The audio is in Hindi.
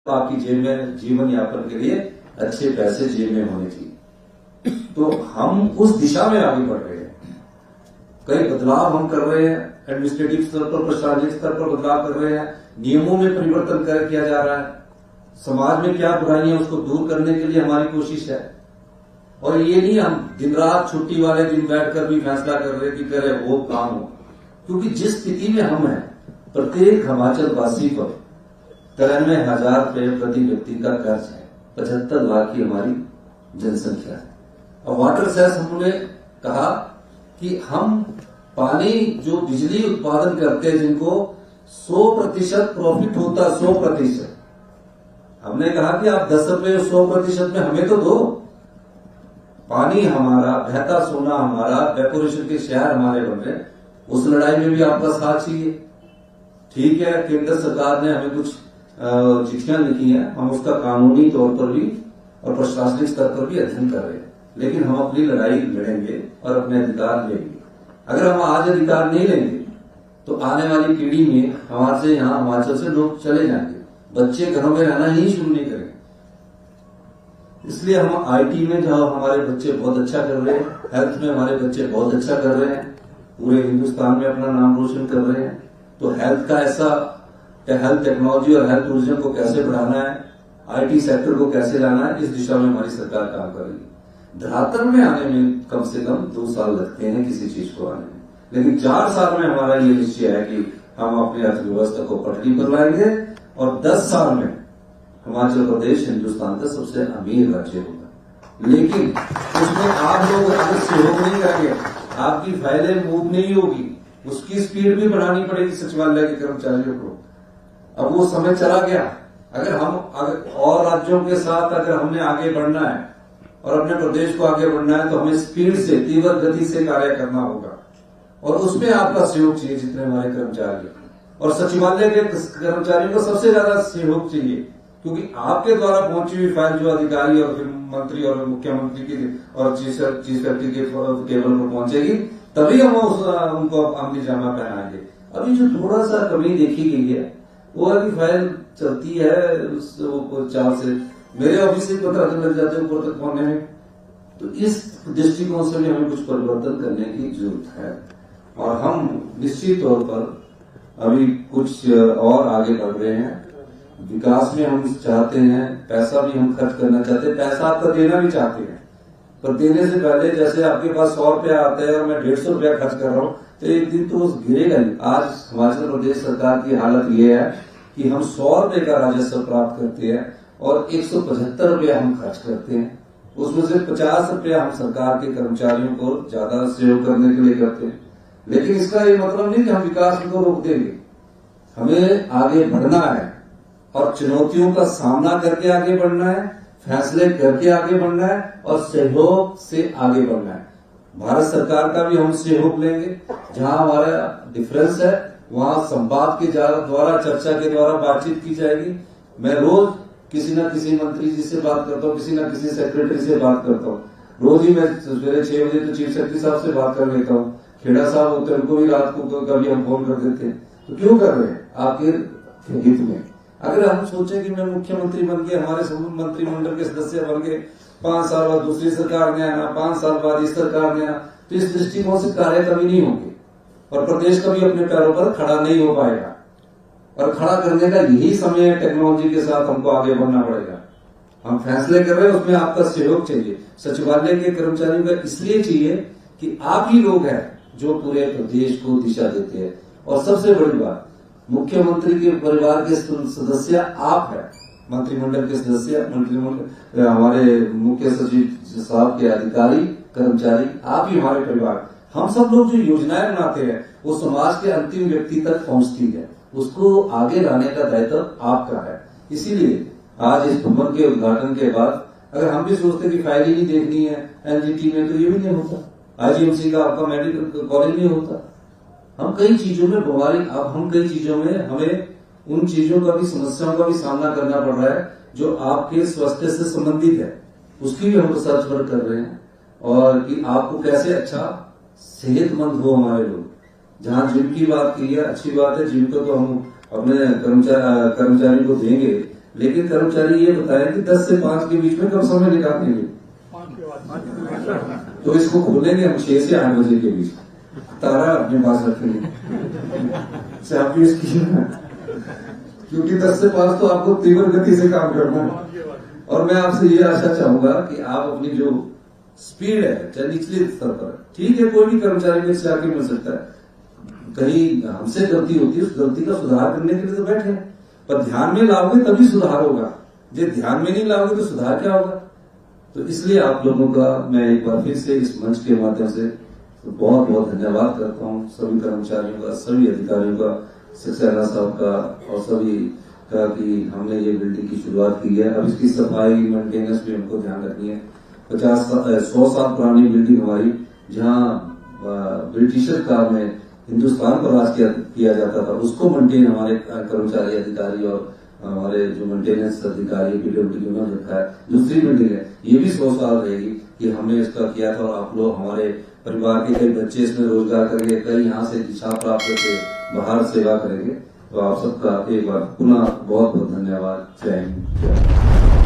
आपकी जेब में जीवन यापन के लिए अच्छे पैसे जेब में होने चाहिए। तो हम उस दिशा में आगे बढ़ रहे हैं। कई बदलाव हम कर रहे हैं, एडमिनिस्ट्रेटिव स्तर पर, प्रशासनिक स्तर पर बदलाव कर रहे हैं, नियमों में परिवर्तन किया जा रहा है, समाज में क्या बुराइयां उसको दूर करने के लिए हमारी कोशिश है। और ये नहीं हम दिन रात छुट्टी वाले दिन बैठकर भी फैसला कर रहे कि करे वो काम हो, क्योंकि जिस स्थिति में हम हैं, प्रत्येक हिमाचल वासी पर 93,000 रुपये प्रति व्यक्ति का कर्ज है, 75 लाख की हमारी जनसंख्या है। और वाटर सेस हमने कहा कि हम पानी जो बिजली उत्पादन करते हैं जिनको 100% प्रॉफिट होता है, 100%, हमने कहा कि आप 10 रुपये 100% में हमें तो दो। पानी हमारा, बहता सोना हमारा, वेपोरेशन के शहर हमारे बन रहे, उस लड़ाई में भी आपका साथ चाहिए। ठीक है, केंद्र सरकार ने हमें कुछ चिट्ठियां लिखी हैं, हम उसका कानूनी तौर पर भी और प्रशासनिक स्तर पर भी अध्ययन कर रहे हैं, लेकिन हम अपनी लड़ाई लड़ेंगे और अपने अधिकार लेंगे। अगर हम आज अधिकार नहीं लेंगे तो आने वाली पीढ़ी में हमारे से यहाँ हिमाचल से लोग चले जाएंगे, बच्चे घरों में रहना ही शुरू नहीं करेंगे। इसलिए हम आईटी में जहां हमारे बच्चे बहुत अच्छा कर रहे हैं, हेल्थ में हमारे बच्चे बहुत अच्छा कर रहे हैं, पूरे हिंदुस्तान में अपना नाम रोशन कर रहे हैं। तो हेल्थ का ऐसा, हेल्थ टेक्नोलॉजी और हेल्थ टूरिज्म को कैसे बढ़ाना है, आईटी सेक्टर को कैसे लाना है, इस दिशा में हमारी सरकार काम कर रही है। धरातल में आने में कम से कम 2 साल लगते हैं किसी चीज को आने में, लेकिन 4 साल में हमारा ये निश्चय है कि हम अपनी अर्थव्यवस्था को पटरी पर लाएंगे और 10 साल में हिमाचल प्रदेश हिंदुस्तान का सबसे अमीर राज्य होगा। लेकिन उसमें आप लोग अगर सहयोग नहीं करेंगे, आपकी फाइलें मूव नहीं होगी, उसकी स्पीड भी बढ़ानी पड़ेगी सचिवालय के कर्मचारियों को। अब वो समय चला गया। अगर और राज्यों के साथ अगर हमने आगे बढ़ना है और अपने प्रदेश को आगे बढ़ना है तो हमें स्पीड से, तीव्र गति से कार्य करना होगा, और उसमें आपका सहयोग चाहिए। जितने हमारे कर्मचारी और सचिवालय के कर्मचारियों को सबसे ज्यादा सहयोग चाहिए, क्योंकि आपके द्वारा पहुंची हुई फाइल जो अधिकारी और फिर मंत्री और मुख्यमंत्री की और चीफ सेक्रेटरी के टेबल पर पहुंचेगी, तभी हम उनको अमली जामा पहनाएंगे। अभी जो थोड़ा सा कमी देखी गई है वो है कि फाइल चलती है वो 4 से, मेरे ऑफिस से पता लग जाते हैं ऊपर तक पहुंचने में। तो इस दृष्टिकोण से भी हमें कुछ परिवर्तन करने की जरूरत है, और हम निश्चित तौर पर अभी कुछ और आगे बढ़ रहे हैं। विकास में हम चाहते हैं, पैसा भी हम खर्च करना चाहते हैं, पैसा आपका देना भी चाहते हैं, पर देने से पहले जैसे आपके पास 100 रुपया आता है और मैं 150 रुपया खर्च कर रहा हूं, तो एक दिन तो गिरेगा नहीं। आज हिमाचल प्रदेश सरकार की हालत ये है कि हम 100 रुपये का राजस्व प्राप्त करते हैं और 175 रुपया हम खर्च करते हैं, उसमें से 50 रुपया हम सरकार के कर्मचारियों को ज्यादा सहयोग करने के लिए करते हैं। लेकिन इसका ये मतलब नहीं कि हम विकास को रोक देंगे। हमें आगे बढ़ना है और चुनौतियों का सामना करके आगे बढ़ना है, फैसले करके आगे बढ़ना है और सहयोग से आगे बढ़ना है। भारत सरकार का भी हम सहयोग लेंगे। जहां हमारा डिफरेंस है वहां संवाद के द्वारा, चर्चा के द्वारा बातचीत की जाएगी। मैं रोज किसी न किसी मंत्री जी से बात करता हूँ, किसी न किसी सेक्रेटरी से बात करता हूँ। रोज ही मैं सवेरे 6 बजे तो चीफ सेक्रेटरी साहब से बात कर लेता हूँ, खेड़ा साहब होते हैं उनको भी रात को कभी हम फोन कर देते हैं। तो क्यों कर रहे हैं? आपके हित में। अगर हम सोचे कि मैं मुख्यमंत्री बन गया, हमारे मंत्रिमंडल के सदस्य बन गए, 5 साल बाद दूसरी सरकार ने आना, 5 साल बाद इस सरकार ने आना, तो इस दृष्टिकोण से कार्य कभी नहीं होंगे और प्रदेश कभी अपने पैरों पर खड़ा नहीं हो पाएगा। और खड़ा करने का यही समय है, टेक्नोलॉजी के साथ हमको आगे बढ़ना पड़ेगा। हम फैसले कर रहे हैं, उसमें आपका सहयोग चाहिए। सचिवालय के कर्मचारियों का इसलिए चाहिए कि आप ही लोग हैं जो पूरे प्रदेश को दिशा देते हैं। और सबसे बड़ी बात, मुख्यमंत्री के परिवार के सदस्य आप हैं, मंत्रिमंडल के सदस्य, मंत्रिमंडल हमारे मुख्य सचिव साहब के अधिकारी, कर्मचारी, आप ही हमारे परिवार। हम सब लोग जो योजनाएं बनाते हैं वो समाज के अंतिम व्यक्ति तक पहुंचती है, उसको आगे लाने का दायित्व आपका है। इसीलिए आज इस भवन के उद्घाटन के बाद अगर हम भी सोचते कि फाइल ही नहीं देखनी है एनजीटी में, तो ये भी नहीं होता। आईजीएमसी का आपका मेडिकल कॉलेज नहीं होता। हम कई चीजों में कई चीजों में हमें उन चीजों का भी, समस्याओं का भी सामना करना पड़ रहा है जो आपके स्वास्थ्य से संबंधित है, उसकी भी हम रिसर्च वर्क कर रहे हैं। और कि आपको कैसे अच्छा सेहतमंद हो हमारे लोग। जहां जिम की बात की है, अच्छी बात है, जिम को तो हम अपने कर्मचारियों को देंगे, लेकिन कर्मचारी ये बताएं कि 10 से 5 के बीच में कब समय निकालेंगे, तो इसको खोलेंगे हम 6 से 8 बजे के बीच, तारा अपने पास रखेंगे आपकी स्कीम है, क्योंकि 10 से 5 तो आपको तीव्र गति से काम करना है। और मैं आपसे ये आशा चाहूंगा कि आप अपनी जो स्पीड है, चाहे निचले स्तर पर, ठीक है कोई भी कर्मचारी मेरे से आके मिल सकता है, कहीं हमसे गलती होती है, उस गलती का सुधार करने के लिए तो बैठे, पर ध्यान में लाओगे तभी सुधार होगा, जो ध्यान में नहीं लाओगे तो सुधार क्या होगा। तो इसलिए आप लोगों का मैं एक बार फिर से इस मंच के माध्यम से बहुत बहुत धन्यवाद करता हूँ, सभी कर्मचारियों का, सभी अधिकारियों का, सक्सेना साहब का और सभी का कि हमने ये बिल्डिंग की शुरुआत की है। अब इसकी सफाई मेंटेनेंस भी हमको ध्यान रखनी है। 100 साल पुरानी बिल्डिंग हमारी, जहाँ ब्रिटिशर काल में हिंदुस्तान पर राज किया जाता था, उसको मेंटेन हमारे कर्मचारी अधिकारी और हमारे जो मेंटेनेंस अधिकारी पीडब्ल्यूडी उन्होंने रखा है। दूसरी बिल्डिंग है, ये भी 100 साल रहेगी कि हमने इसका किया था, और आप लोग हमारे परिवार के कई बच्चे इसमें रोजगार करेंगे, कई यहाँ से दिशा प्राप्त करके बाहर सेवा करेंगे। तो आप सबका एक बार पुनः बहुत बहुत धन्यवाद। जय हिंद।